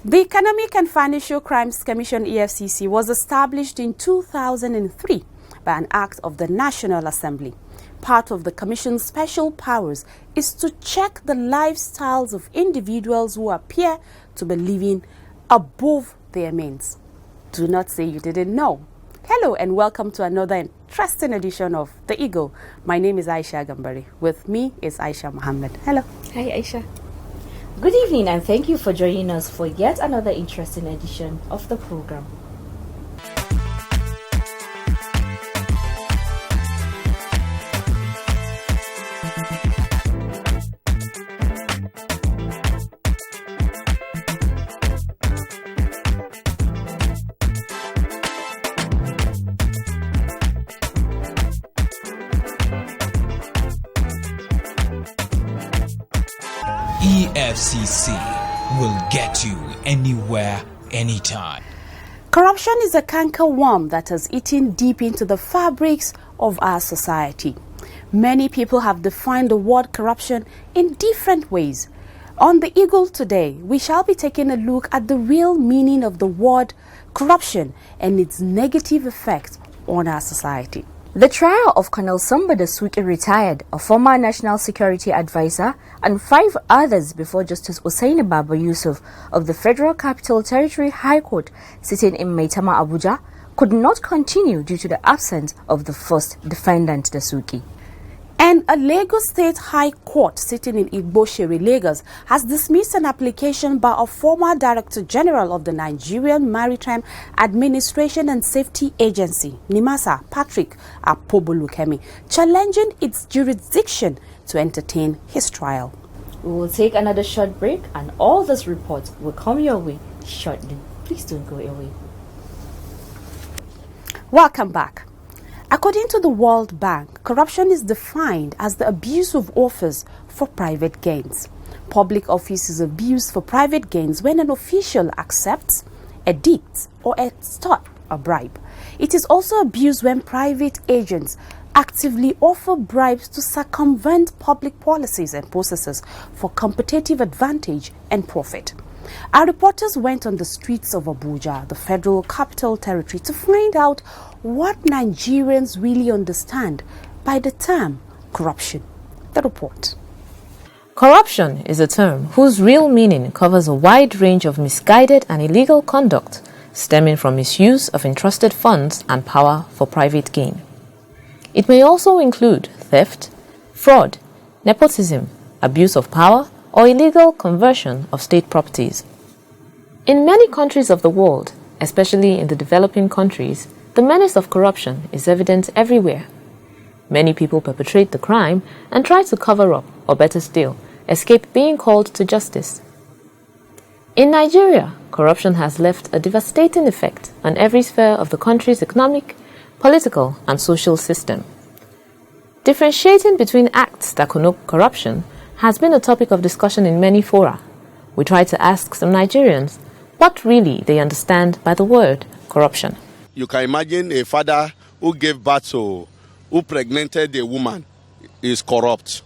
The Economic and Financial Crimes Commission EFCC was established in 2003 by an act of the National Assembly. Part of the Commission's special powers is to check the lifestyles of individuals who appear to be living above their means. Do not say you didn't know. Hello and welcome to another interesting edition of The Eagle. My name is Aisha Gambari. With me is Aisha Mohammed. Hello. Hi Aisha. Good evening and thank you for joining us for yet another interesting edition of the program. EFCC will get you anywhere, anytime. Corruption is a cankerworm that has eaten deep into the fabrics of our society. Many people have defined the word corruption in different ways. On The Eagle today, we shall be taking a look at the real meaning of the word corruption and its negative effects on our society. The trial of Colonel Samba Dasuki retired, a former national security advisor, and 5 others before Justice Hussaini Baba Yusuf of the Federal Capital Territory High Court sitting in Maitama, Abuja, could not continue due to the absence of the first defendant, Dasuki. And a Lagos State High Court sitting in Igboshere, Lagos, has dismissed an application by a former Director General of the Nigerian Maritime Administration and Safety Agency, NIMASA, Patrick Apobolukemi, challenging its jurisdiction to entertain his trial. We will take another short break and all this report will come your way shortly. Please don't go away. Welcome back. According to the World Bank, corruption is defined as the abuse of office for private gains. Public office is abused for private gains when an official accepts, edicts, or extorts a bribe. It is also abused when private agents actively offer bribes to circumvent public policies and processes for competitive advantage and profit. Our reporters went on the streets of Abuja, the Federal Capital Territory, to find out what Nigerians really understand by the term corruption. The report. Corruption is a term whose real meaning covers a wide range of misguided and illegal conduct stemming from misuse of entrusted funds and power for private gain. It may also include theft, fraud, nepotism, abuse of power, or illegal conversion of state properties. In many countries of the world, especially in the developing countries, the menace of corruption is evident everywhere. Many people perpetrate the crime and try to cover up, or better still, escape being called to justice. In Nigeria, corruption has left a devastating effect on every sphere of the country's economic, political, and social system. Differentiating between acts that connote corruption has been a topic of discussion in many fora. We try to ask some Nigerians what really they understand by the word corruption. You can imagine a father who gave birth to, who pregnanted a woman is corrupt.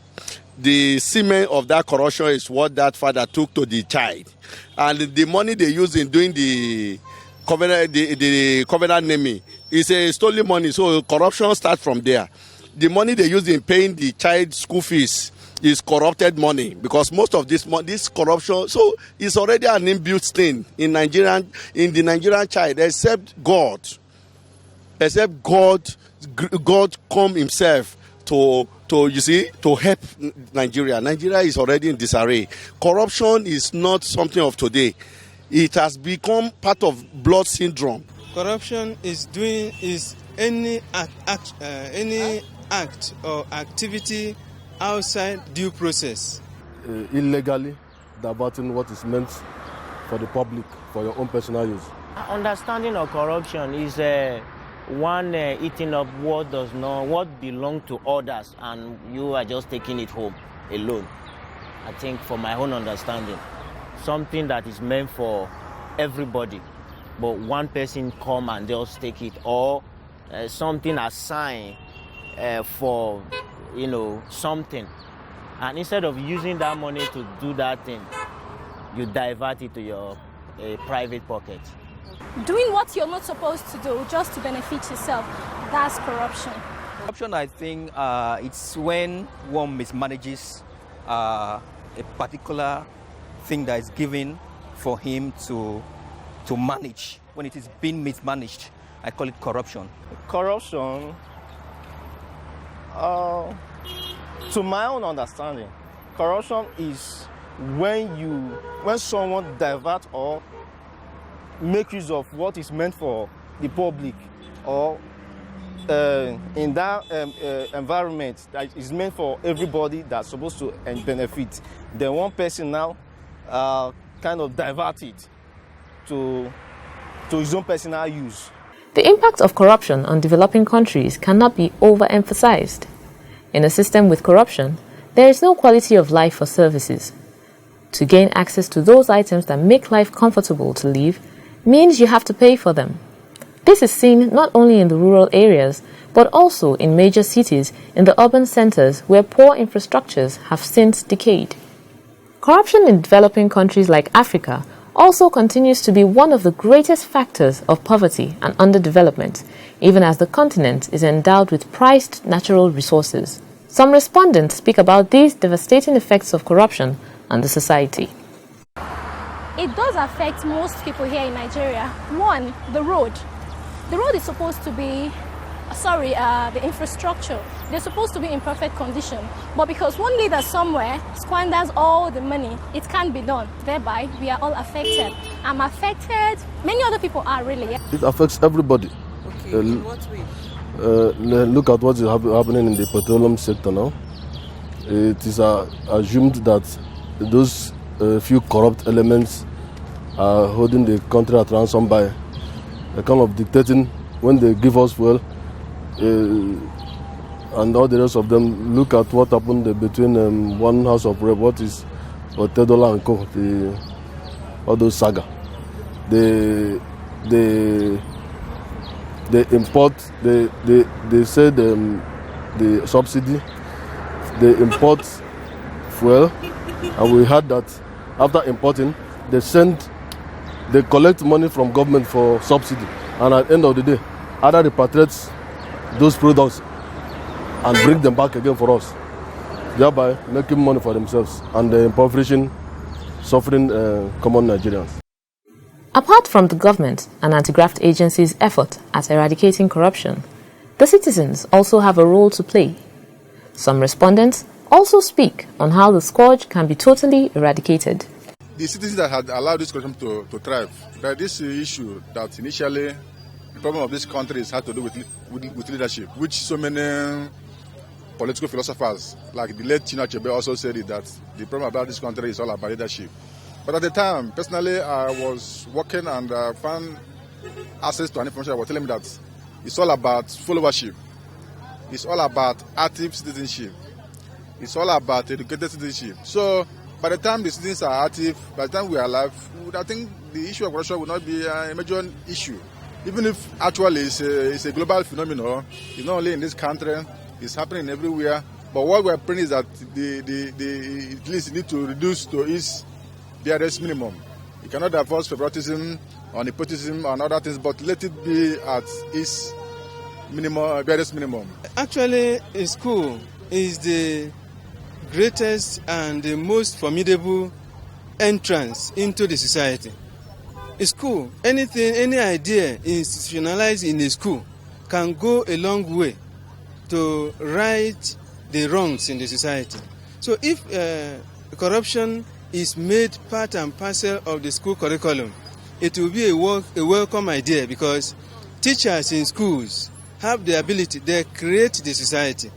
The semen of that corruption is what that father took to the child. And the money they use in doing the covenant naming is a stolen money, so corruption starts from there. The money they use in paying the child's school fees is corrupted money, because most of this corruption, so it's already an inbuilt thing in the Nigerian child, except God come himself to help Nigeria. Nigeria is already in disarray. Corruption is not something of today. It has become part of blood syndrome. Corruption is any act or activity outside due process. Illegally diverting what is meant for the public for your own personal use. Understanding of corruption is one eating up what belongs to others, and you are just taking it home alone. I think, for my own understanding, something that is meant for everybody, but one person come and just take it, or something assigned for something, and instead of using that money to do that thing, you divert it to your private pocket. Doing what you're not supposed to do just to benefit yourself, that's corruption. Corruption, I think, it's when one mismanages a particular thing that is given for him to manage. When it is being mismanaged, I call it corruption. Corruption, to my own understanding, corruption is when someone divert or make use of what is meant for the public, or in that environment that is meant for everybody that's supposed to benefit. Then one person now kind of divert it to his own personal use. The impact of corruption on developing countries cannot be overemphasized. In a system with corruption, there is no quality of life for services. To gain access to those items that make life comfortable to live means you have to pay for them. This is seen not only in the rural areas, but also in major cities in the urban centers where poor infrastructures have since decayed. Corruption in developing countries like Africa also continues to be one of the greatest factors of poverty and underdevelopment, even as the continent is endowed with prized natural resources. Some respondents speak about these devastating effects of corruption on the society. It does affect most people here in Nigeria. One, the road. The road is supposed to be, the infrastructure. They're supposed to be in perfect condition. But because one leader somewhere squanders all the money, it can't be done. Thereby, we are all affected. I'm affected. Many other people are really. It affects everybody. Okay, in what way? Look at what is happening in the petroleum sector now. It is assumed that those few corrupt elements are holding the country at ransom by kind of dictating when they give us fuel, and all the rest of them. Look at what happened between one house of rep, what is Otedola and Co. All those saga. They import. They say the subsidy. They import fuel, and we heard that after importing, they collect money from government for subsidy, and at the end of the day, either repatriate those products and bring them back again for us, thereby making money for themselves and impoverishing, suffering common Nigerians. Apart from the government and anti-graft agencies' effort at eradicating corruption, the citizens also have a role to play. Some respondents also speak on how the scourge can be totally eradicated. The citizens that had allowed this corruption to thrive, but this issue that initially the problem of this country is had to do with leadership, which so many political philosophers, like the late Chinua Achebe, also said it, that the problem about this country is all about leadership. But at the time, personally, I was working and found access to an information that was telling me that it's all about followership. It's all about active citizenship. It's all about educated citizenship. So, by the time the citizens are active, by the time we are alive, I think the issue of corruption will not be a major issue. Even if actually it's a global phenomenon, it's not only in this country, it's happening everywhere. But what we are praying is that the at least need to reduce to its barest minimum. You cannot enforce favoritism or nepotism and other things, but let it be at its barest minimum. Actually, a school is the greatest and the most formidable entrance into the society. A school, any idea institutionalized in a school can go a long way to right the wrongs in the society. So if corruption is made part and parcel of the school curriculum, it will be a welcome idea, because teachers in schools have the ability, they create the society.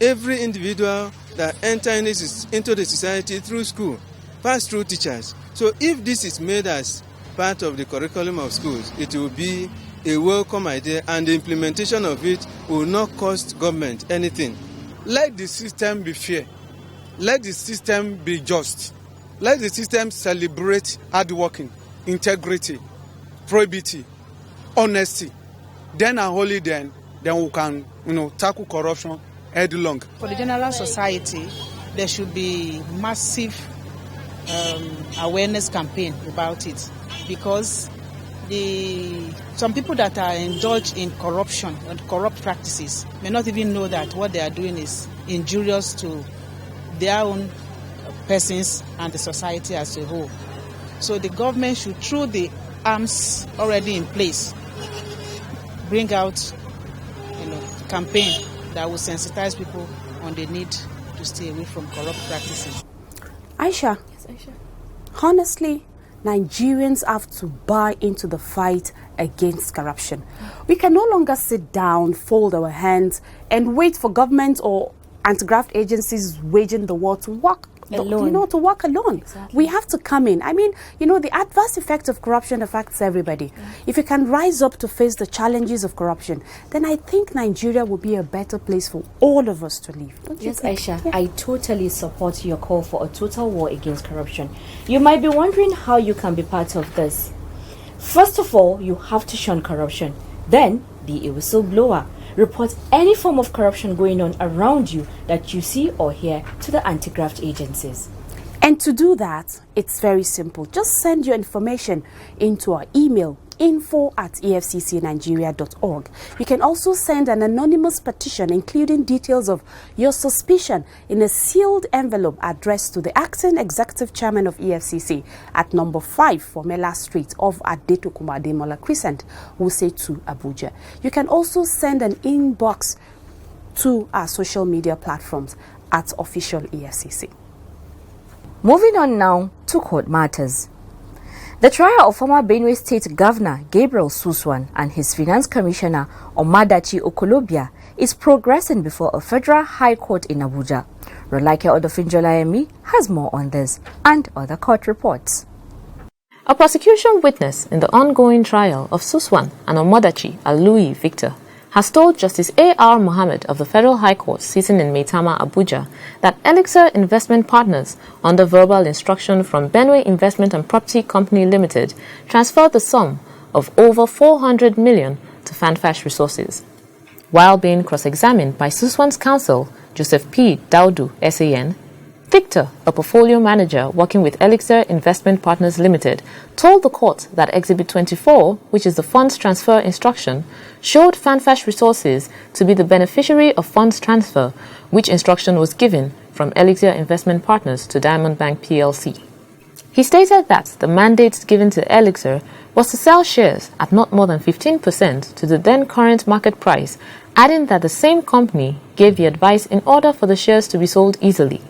Every individual that enters into the society through school pass through teachers. So if this is made as part of the curriculum of schools, it will be a welcome idea, and the implementation of it will not cost government anything. Let the system be fair. Let the system be just. Let the system celebrate hard working, integrity, probity, honesty. Then and only then we can, tackle corruption headlong. For the general society, there should be massive awareness campaign about it, because some people that are indulged in corruption and corrupt practices may not even know that what they are doing is injurious to their own persons and the society as a whole. So the government should, through the arms already in place, bring out campaign that will sensitize people on the need to stay away from corrupt practices. Aisha, Yes, Aisha. honestly, Nigerians have to buy into the fight against corruption. We can no longer sit down, fold our hands, and wait for government or anti-graft agencies waging the war to work alone. To work alone. Exactly. We have to come in. I mean, the adverse effect of corruption affects everybody. Yeah. If you can rise up to face the challenges of corruption, then I think Nigeria will be a better place for all of us to live. Yes, Aisha, yeah. I totally support your call for a total war against corruption. You might be wondering how you can be part of this. First of all, you have to shun corruption. Then, be a whistleblower. Report any form of corruption going on around you that you see or hear to the anti-graft agencies. And to do that, it's very simple. Just send your information into our email, info@efccnigeria.org. You can also send an anonymous petition including details of your suspicion in a sealed envelope addressed to the acting executive chairman of EFCC at number 5 Formela Street of Adetokuma Ademola Crescent, Wuse 2, Abuja. You can also send an inbox to our social media platforms at official EFCC. Moving on now to court matters. The trial of former Benue State Governor Gabriel Suswan and his Finance Commissioner Omadachi Okolobia is progressing before a federal high court in Abuja. Rolake Odofinjolayemi has more on this and other court reports. A prosecution witness in the ongoing trial of Suswan and Omadachi Alui Victor has told Justice A.R. Mohammed of the Federal High Court sitting in Maitama, Abuja, that Elixir Investment Partners, under verbal instruction from Benue Investment and Property Company Limited, transferred the sum of over 400 million to Fanfash Resources. While being cross-examined by Suswan's counsel, Joseph P. Daudu, SAN, Victor, a portfolio manager working with Elixir Investment Partners Limited, told the court that Exhibit 24, which is the funds transfer instruction, showed Fanfash Resources to be the beneficiary of funds transfer, which instruction was given from Elixir Investment Partners to Diamond Bank PLC. He stated that the mandate given to Elixir was to sell shares at not more than 15% to the then current market price, adding that the same company gave the advice in order for the shares to be sold easily.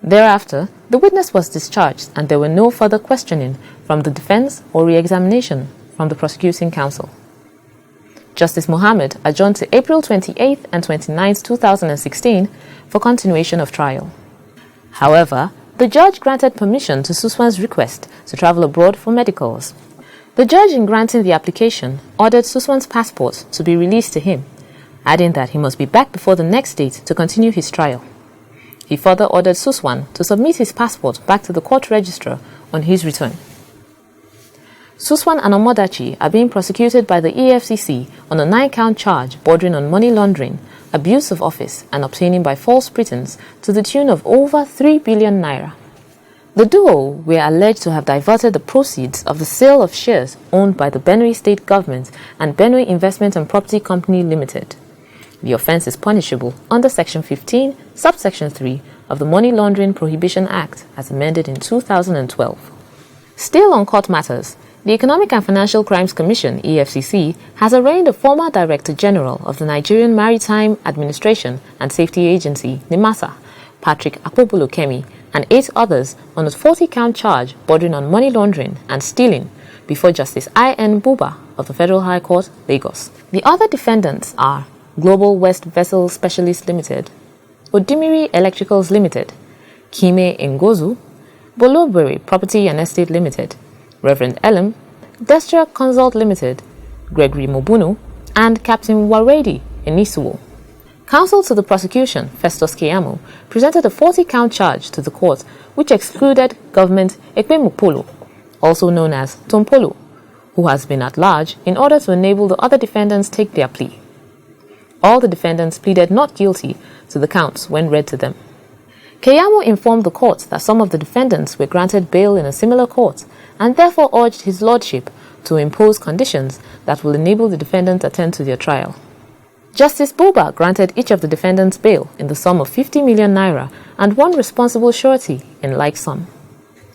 Thereafter, the witness was discharged and there were no further questioning from the defense or re-examination from the prosecuting counsel. Justice Mohammed adjourned to April 28 and 29, 2016 for continuation of trial. However, the judge granted permission to Suswan's request to travel abroad for medicals. The judge, in granting the application, ordered Suswan's passport to be released to him, adding that he must be back before the next date to continue his trial. He further ordered Suswan to submit his passport back to the court registrar on his return. Suswan and Omodachi are being prosecuted by the EFCC on a 9-count charge bordering on money laundering, abuse of office, and obtaining by false pretense to the tune of over 3 billion naira. The duo were alleged to have diverted the proceeds of the sale of shares owned by the Benue State Government and Benue Investment and Property Company Limited. The offence is punishable under Section 15, Subsection 3 of the Money Laundering Prohibition Act as amended in 2012. Still on court matters, The Economic and Financial Crimes Commission, EFCC, has arraigned the former Director General of the Nigerian Maritime Administration and Safety Agency, NIMASA, Patrick Akpobolo-Kemi, and 8 others on a 40-count charge bordering on money laundering and stealing before Justice I.N. Buba of the Federal High Court, Lagos. The other defendants are Global West Vessel Specialists Limited, Odimiri Electricals Limited, Kime Ngozu, Bolobere Property and Estate Limited, Reverend Elam, Destra Consult Limited, Gregory Mobuno, and Captain Waredi Enisuo. Counsel to the prosecution, Festus Keyamo, presented a 40-count charge to the court which excluded Government Ekpemukpolo, also known as Tompolo, who has been at large, in order to enable the other defendants take their plea. All the defendants pleaded not guilty to the counts when read to them. Keyamo informed the court that some of the defendants were granted bail in a similar court and therefore urged his lordship to impose conditions that will enable the defendants to attend to their trial. Justice Buba granted each of the defendants bail in the sum of 50 million naira and one responsible surety in like sum.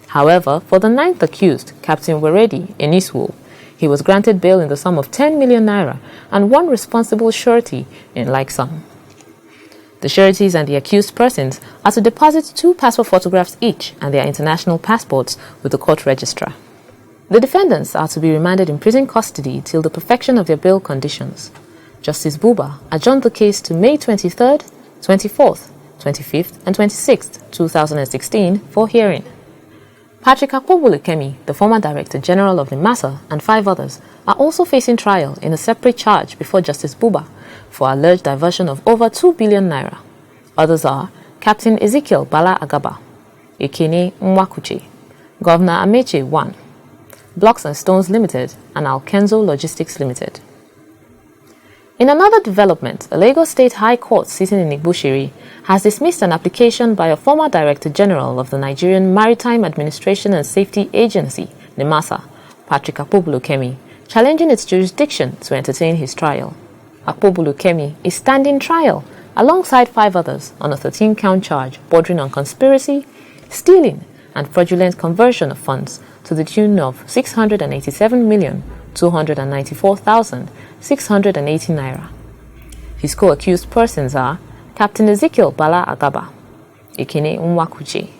However, for the 9th accused, Captain Waredi Enisuo, he was granted bail in the sum of 10 million naira and one responsible surety in like sum. The sureties and the accused persons are to deposit 2 passport photographs each and their international passports with the court registrar. The defendants are to be remanded in prison custody till the perfection of their bail conditions. Justice Buba adjourned the case to May 23rd, 24th, 25th, and 26th, 2016 for hearing. Patrick Akpobolo-Kemi, the former Director General of NIMASA, and 5 others are also facing trial in a separate charge before Justice Buba for alleged diversion of over 2 billion naira. Others are Captain Ezekiel Bala Agaba, Ekene Nwakuche, Governor Ameche 1, Blocks and Stones Limited, and Alkenzo Logistics Limited. In another development, a Lagos State High Court sitting in Igboshiri has dismissed an application by a former Director General of the Nigerian Maritime Administration and Safety Agency, NIMASA, Patrick Akpobolo-Kemi, challenging its jurisdiction to entertain his trial. Akpobolo-Kemi is standing trial alongside 5 others on a 13-count charge bordering on conspiracy, stealing, and fraudulent conversion of funds to the tune of 687,294,680 naira. His co-accused persons are Captain Ezekiel Bala Agaba, Ekene Nwakuche,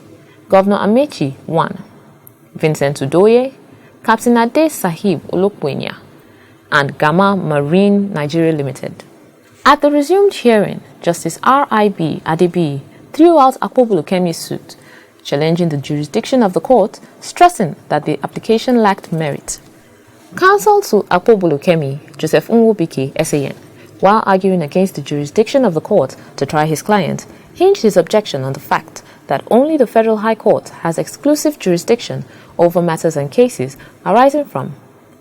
Governor Amechi 1, Vincent Udoye, Captain Ade Sahib Olokwenya, and Gamma Marine Nigeria Limited. At the resumed hearing, Justice R.I.B. Adebi threw out Akpobolo-Kemi's suit, challenging the jurisdiction of the court, stressing that the application lacked merit. Counsel to Akpobolo-Kemi, Joseph Nwobike, SAN, while arguing against the jurisdiction of the court to try his client, hinged his objection on the fact that only the Federal High Court has exclusive jurisdiction over matters and cases arising from,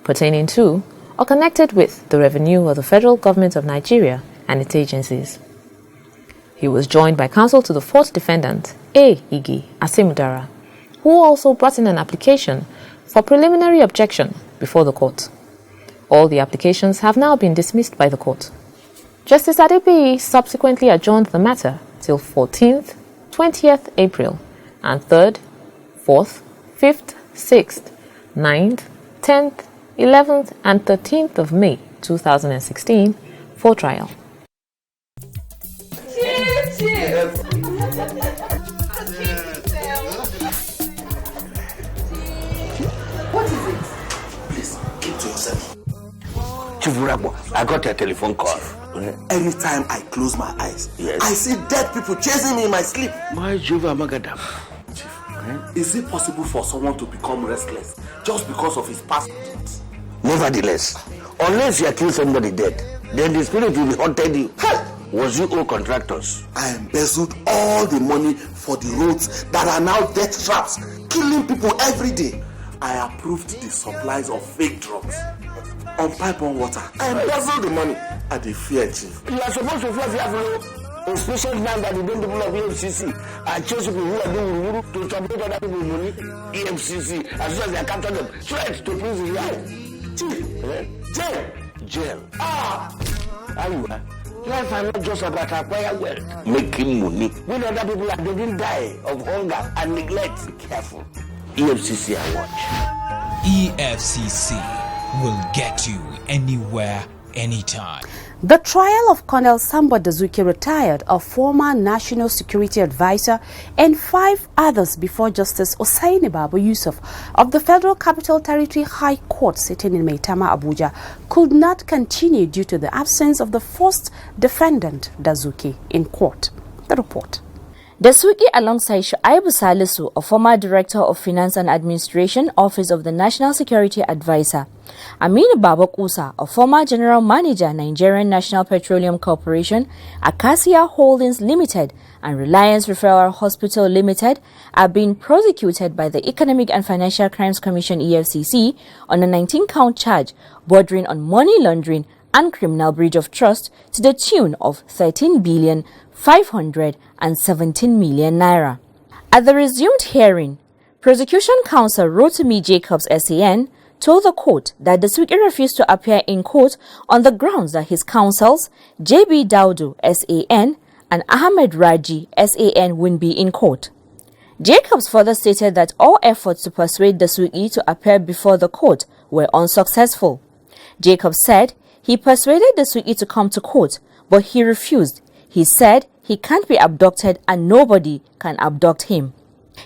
pertaining to, or connected with the revenue of the Federal Government of Nigeria and its agencies. He was joined by counsel to the 4th defendant, A. Igi Asemudara, who also brought in an application for preliminary objection before the court. All the applications have now been dismissed by the court. Justice Adebi subsequently adjourned the matter till 14th, 20th April, and 3rd, 4th, 5th, 6th, 9th, 10th, 11th, and 13th of May 2016 for trial. What is it? Please, keep to yourself. Chief Urabo, I got a telephone call. Anytime I close my eyes, yes, I see dead people chasing me in my sleep. My Jehovah Magadam. Chief, is it possible for someone to become restless just because of his past deeds? Nevertheless, unless you kill somebody dead, then the spirit will be haunted you. Was you all contractors? I embezzled all the money for the roads that are now death traps, killing people every day. I approved the supplies of fake drugs on pipe on water. I embezzled the money at the fear, Chief. You are supposed to fly especially now that the people of EFCC are chasing people who are doing to submit other people's money. EFCC, as soon as they capture them, straight to prison. Chief, jail. Are you? Life are not just about acquire wealth, making money. When other people are didn't die of hunger and neglect. Be careful. EFCC and watch. EFCC will get you anywhere, anytime. The trial of Colonel Samba Dazuki, retired, a former National Security Advisor, and 5 others before Justice Osaini Baba Yusuf of the Federal Capital Territory High Court sitting in Maitama, Abuja, could not continue due to the absence of the first defendant, Dazuki, in court. The report. Dazuki, alongside Shuaibu Salisu, a former Director of Finance and Administration, Office of the National Security Advisor, Aminu Babakusa, a former General Manager, Nigerian National Petroleum Corporation, Acacia Holdings Limited, and Reliance Referral Hospital Limited, are being prosecuted by the Economic and Financial Crimes Commission (EFCC) on a 19-count charge bordering on money laundering and criminal breach of trust to the tune of 13,517 million naira. At the resumed hearing, Prosecution Counsel Rotimi Jacobs SAN told the court that Dazuki refused to appear in court on the grounds that his counsels, JB Daudu SAN and Ahmed Raji SAN wouldn't be in court. Jacobs further stated that all efforts to persuade Dazuki to appear before the court were unsuccessful. Jacobs said he persuaded Dazuki to come to court, but he refused. He said he can't be abducted and nobody can abduct him.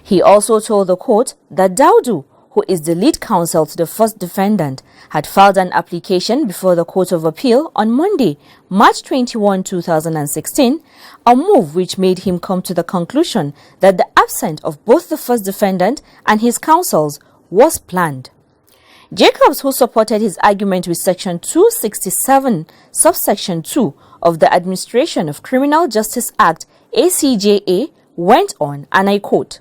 He also told the court that Daudu, who is the lead counsel to the first defendant, had filed an application before the Court of Appeal on Monday, March 21, 2016, a move which made him come to the conclusion that the absence of both the first defendant and his counsels was planned. Jacobs, who supported his argument with Section 267, subsection 2 of the Administration of Criminal Justice Act, ACJA, went on, and I quote,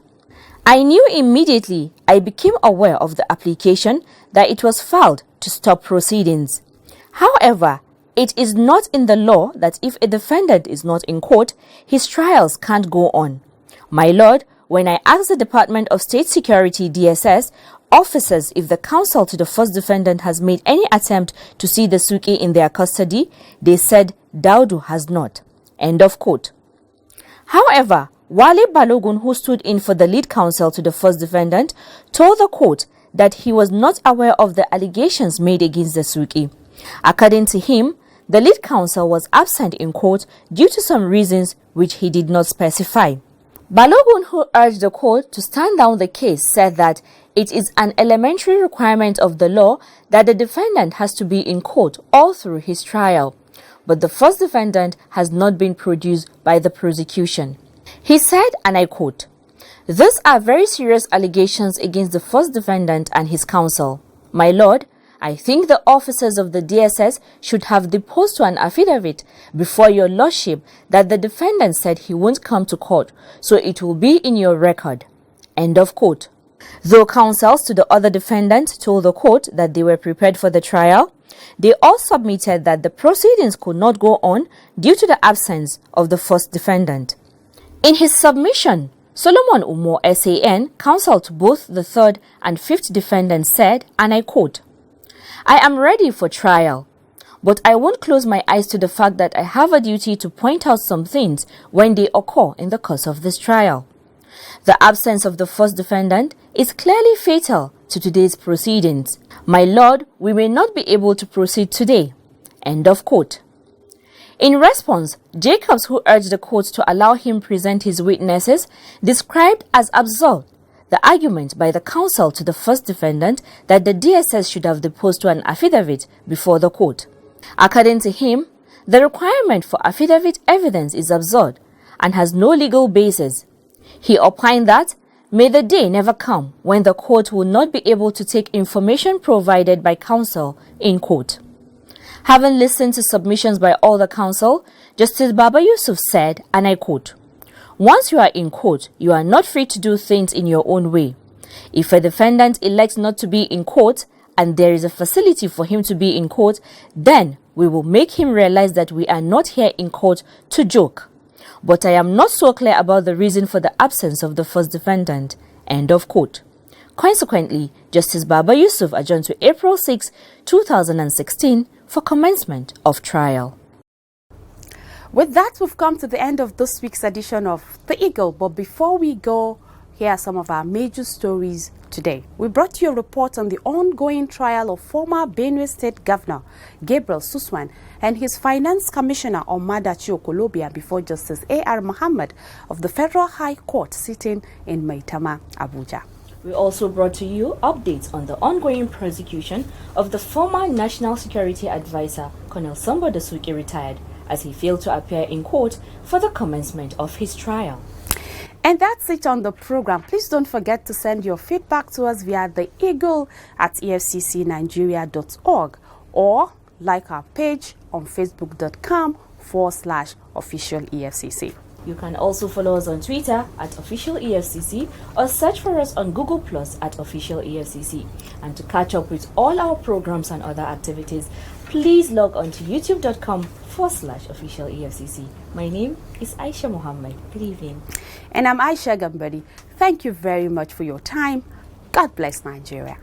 "I knew immediately I became aware of the application that it was filed to stop proceedings. However, it is not in the law that if a defendant is not in court, his trials can't go on. My lord, when I asked the Department of State Security (DSS) officers if the counsel to the first defendant has made any attempt to see Dazuki in their custody, they said Daudu has not." End of quote. However, Wale Balogun, who stood in for the lead counsel to the first defendant, told the court that he was not aware of the allegations made against Dazuki. According to him, the lead counsel was absent in court due to some reasons which he did not specify. Balogun, who urged the court to stand down the case, said that it is an elementary requirement of the law that the defendant has to be in court all through his trial, but the first defendant has not been produced by the prosecution. He said, and I quote, "These are very serious allegations against the first defendant and his counsel. My lord, I think the officers of the DSS should have deposed to an affidavit before your lordship that the defendant said he won't come to court, so it will be in your record." End of quote. Though counsels to the other defendants told the court that they were prepared for the trial, they all submitted that the proceedings could not go on due to the absence of the first defendant. In his submission, Solomon Umo SAN, counsel to both the third and fifth defendants, said, and I quote, "I am ready for trial, but I won't close my eyes to the fact that I have a duty to point out some things when they occur in the course of this trial. The absence of the first defendant is clearly fatal to today's proceedings. My lord, we may not be able to proceed today." End of quote. In response, Jacobs, who urged the court to allow him present his witnesses, described as absurd the argument by the counsel to the first defendant that the DSS should have deposed to an affidavit before the court. According to him, the requirement for affidavit evidence is absurd and has no legal basis. He opined that may the day never come when the court will not be able to take information provided by counsel in court. Having listened to submissions by all the counsel, Justice Baba Yusuf said, and I quote, "Once you are in court, you are not free to do things in your own way. If a defendant elects not to be in court and there is a facility for him to be in court, then we will make him realize that we are not here in court to joke. But I am not so clear about the reason for the absence of the first defendant." End of quote. Consequently, Justice Baba Yusuf adjourned to April 6, 2016 for commencement of trial. With that, we've come to the end of this week's edition of The Eagle. But before we go, Here are some of our major stories today. We brought you a report on the ongoing trial of former Benue State Governor Gabriel Suswan and his Finance Commissioner Omadachi Okolobia before Justice A.R. Muhammad of the Federal High Court sitting in Maitama, Abuja. We also brought to you updates on the ongoing prosecution of the former National Security Advisor, Colonel Sambo Dasuki, retired, as he failed to appear in court for the commencement of his trial. And that's it on the program. Please don't forget to send your feedback to us via the eagle at efccnigeria.org or like our page on facebook.com/official EFCC. You can also follow us on Twitter at official EFCC or search for us on Google Plus at official EFCC. And to catch up with all our programs and other activities, please log on to youtube.com/official EFCC. My name is Aisha Mohammed. Good evening. And I'm Aisha Gambari. Thank you very much for your time. God bless Nigeria.